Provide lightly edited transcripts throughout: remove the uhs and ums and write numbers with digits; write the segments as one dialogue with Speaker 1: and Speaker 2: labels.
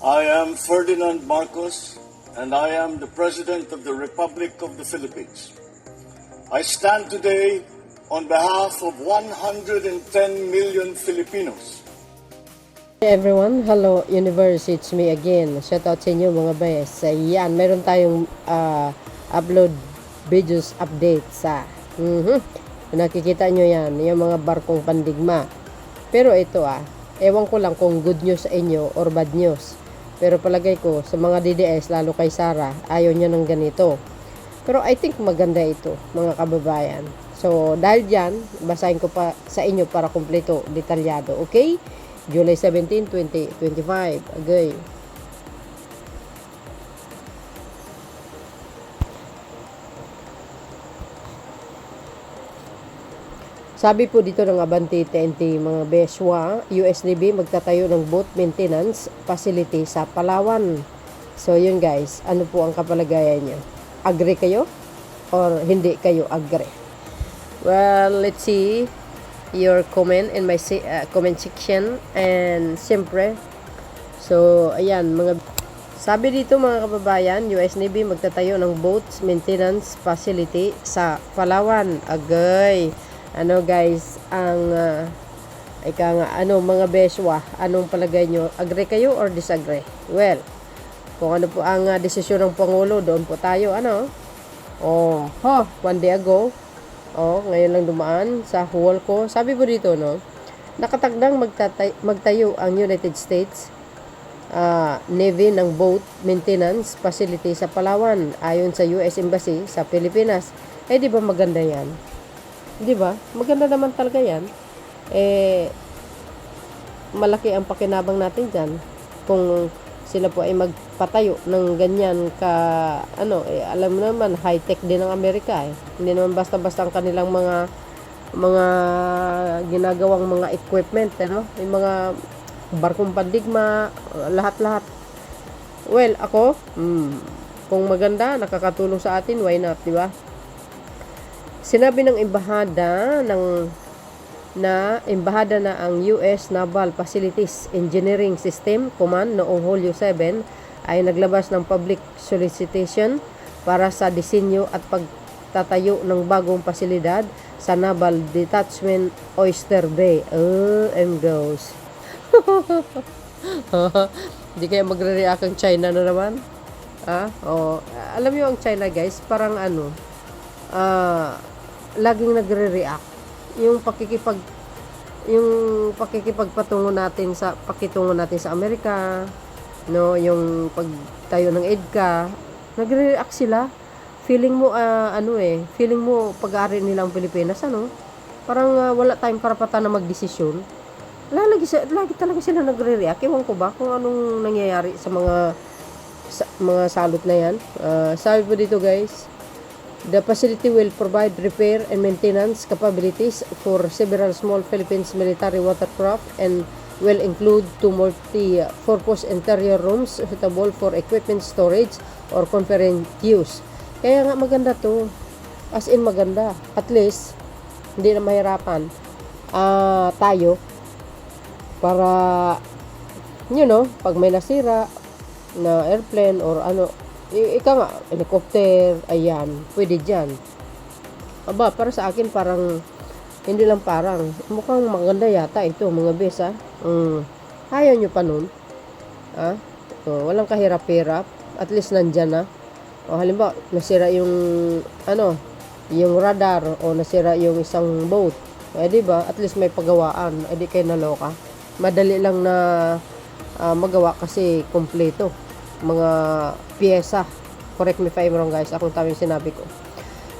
Speaker 1: I am Ferdinand Marcos, and I am the President of the Republic of the Philippines. I stand today on behalf of 110 million Filipinos.
Speaker 2: Hey everyone, hello universe, it's me again. Shout out sa inyo mga bes. Yan, meron tayong upload videos update sa nakikita nyo yan, yung mga barkong pandigma. Pero ito ewan ko lang kung good news sa inyo or bad news. Pero palagay ko sa mga DDS, lalo kay Sara, ayaw niya ng ganito. Pero I think maganda ito mga kababayan. So dahil dyan, basahin ko pa sa inyo para kumpleto, detalyado. Okay? July 17, 2025. Agay. Sabi po dito ng Abante TNT mga beswa, US Navy magtatayo ng boat maintenance facility sa Palawan. So yun guys, ano po ang kapalagayan niya? Agree kayo? Or hindi kayo agree? Well, let's see your comment in my comment section. And siyempre, so ayan, sabi dito mga kababayan, US Navy magtatayo ng boat maintenance facility sa Palawan. Agay. Ano guys, ang mga beswa, anong palagay nyo? Agree kayo or disagree? Well, kung ano po ang desisyon ng Pangulo, doon po tayo, one day ago, ngayon lang dumaan sa wall ko. Sabi po dito, nakatagdang magtayo ang United States Navy ng boat maintenance facility sa Palawan ayon sa US Embassy sa Pilipinas. Di ba maganda yan? Di ba? Maganda naman talaga yan. Malaki ang pakinabang natin dyan. Kung sila po ay magpatayo ng ganyan alam mo naman, high-tech din ng Amerika Hindi naman basta-basta ang kanilang mga ginagawang mga equipment, Yung mga barkong pandigma, lahat-lahat. Well, ako, kung maganda, nakakatulong sa atin, why not, di ba? Sinabi ng embahada na ang US Naval Facilities Engineering System Command noong Hulyo 7 ay naglabas ng public solicitation para sa disenyo at pagtatayo ng bagong pasilidad sa Naval Detachment Oyster Bay. Goes. Hindi kaya magre-react ang China na naman? Alam niyo ang China guys, parang laging nagre-react yung pakikipagtungo natin sa Amerika, yung pagtayo ng EDCA, nagre-react sila. Feeling mo feeling mo pag-aari nilang Pilipinas parang wala tayong karapatan na magdesisyon. Lagi talaga sila nagre-react. Ewan ko ba kung anong nangyayari sa mga salot na yan. Sabi po dito guys, the facility will provide repair and maintenance capabilities for several small Philippines military watercraft and will include 2 multi-purpose interior rooms suitable for equipment storage or conference use. Kaya nga maganda to. As in maganda. At least, hindi na mahirapan tayo para, pag may nasira na airplane or helicopter, ayan, pwede dyan. Para sa akin parang, hindi lang parang, mukhang maganda yata ito, mga bes, Ayaw nyo pa nun? Walang kahirap-hirap, at least nandyan na. Halimbawa, nasira yung, yung radar, o nasira yung isang boat. Diba? At least may pagawaan, di kayo naloka. Madali lang na magawa kasi kompleto. Mga piyesa. Correct me if I'm wrong guys, akong tamang sinabi ko.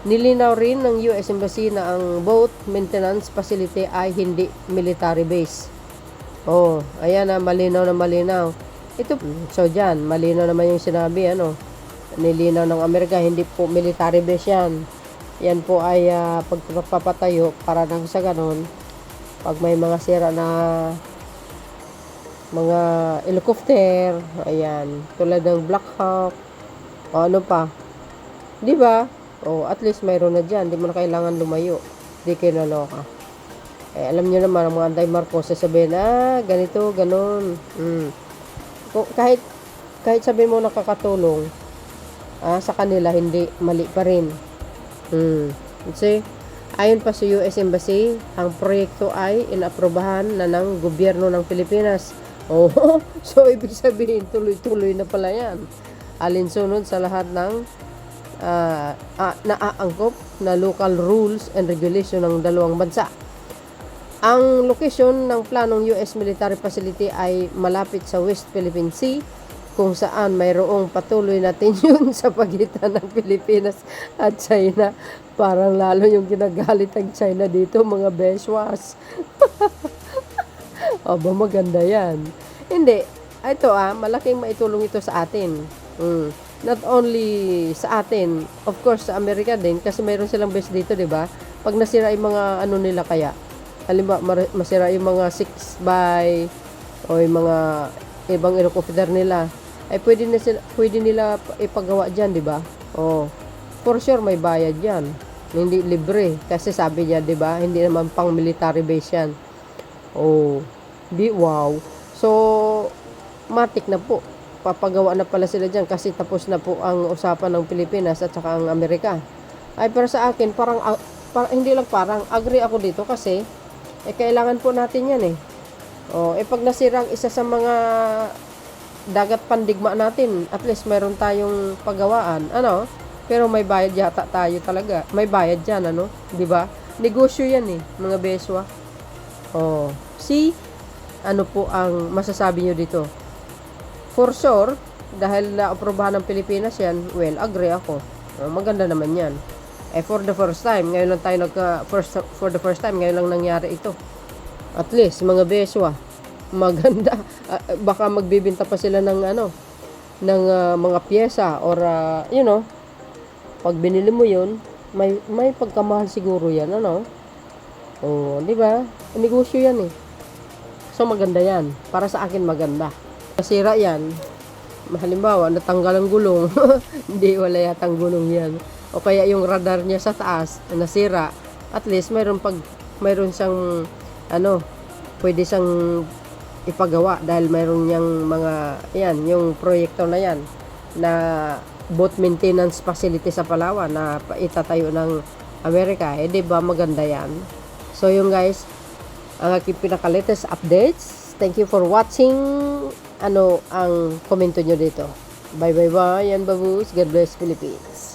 Speaker 2: Nilinaw rin ng US Embassy na ang boat maintenance facility ay hindi military base. Ayan malinaw na malinaw. Ito, so dyan, malinaw naman yung sinabi, nilinaw ng Amerika, hindi po military base yan. Yan po ay pagpapatayo para nang sa ganon, pag may mga sira na mga helicopter, ayan, tulad ng Black Hawk, ano pa, di ba? At least mayroon na dyan, di mo na kailangan lumayo, di kayo naloka. Alam nyo naman, ang mga anti-Marcos sasabihin, ganito, ganon. Kahit sabi mo nakakatulong, sa kanila hindi, mali pa rin. See, ayon pa sa US Embassy, ang proyekto ay inaprubahan na ng gobyerno ng Pilipinas. Oh, so ibig sabihin tuloy-tuloy na pala yan. Alinsunod sa lahat ng naaangkop na local rules and regulation ng dalawang bansa. Ang lokasyon ng planong US military facility ay malapit sa West Philippine Sea, kung saan mayroong patuloy na tensyon sa pagitan ng Pilipinas at China. Parang lalo yung ginagalit ng China dito, mga beswas. Aba, maganda yan. Hindi, ito malaking maitulong ito sa atin. Not only sa atin, of course sa Amerika din, kasi mayroon silang base dito, di ba? Pag nasira yung mga ano nila kaya, halimbawa masira yung mga 6x o yung mga ibang helicopter nila, ay pwede nila ipagawa diyan, di ba? Oh, for sure may bayad yan. Hindi libre kasi sabi niya, di ba? Hindi naman pang military base yan. Oh, wow. So, matik na po. Papagawa na pala sila diyan kasi tapos na po ang usapan ng Pilipinas at saka ang Amerika. Ay, pero sa akin parang hindi lang parang agree ako dito kasi kailangan po natin yan eh. Oh, pag nasirang isa sa mga dagat pandigma natin, at least mayroon tayong paggawaan, pero may bayad yata tayo talaga. May bayad diyan, di ba? Negosyo yan eh, mga beswa. Oh, ano po ang masasabi nyo dito? For sure, dahil na-aprobahan ng Pilipinas yan, well, agree ako. Maganda naman yan. For the first time, ngayon lang tayo for the first time, ngayon lang nangyari ito. At least, mga beswa, maganda. Baka magbibinta pa sila ng mga pyesa or pag binili mo yun, may pagkamahal siguro yan, Oh, di ba? Negosyo yan eh. So maganda yan. Para sa akin maganda. Nasira yan. Halimbawa, natanggal ang gulong. Hindi, wala yatang gulong yan. O kaya yung radar niya sa taas, nasira. At least, mayroon siyang, pwede siyang ipagawa dahil mayroon niyang yung proyekto na yan na boat maintenance facility sa Palawan na itatayo ng Amerika. Di ba maganda yan? So yung guys, ang aking pinaka-latest updates. Thank you for watching. Ang komento nyo dito. Bye. Yan, babus. God bless Philippines.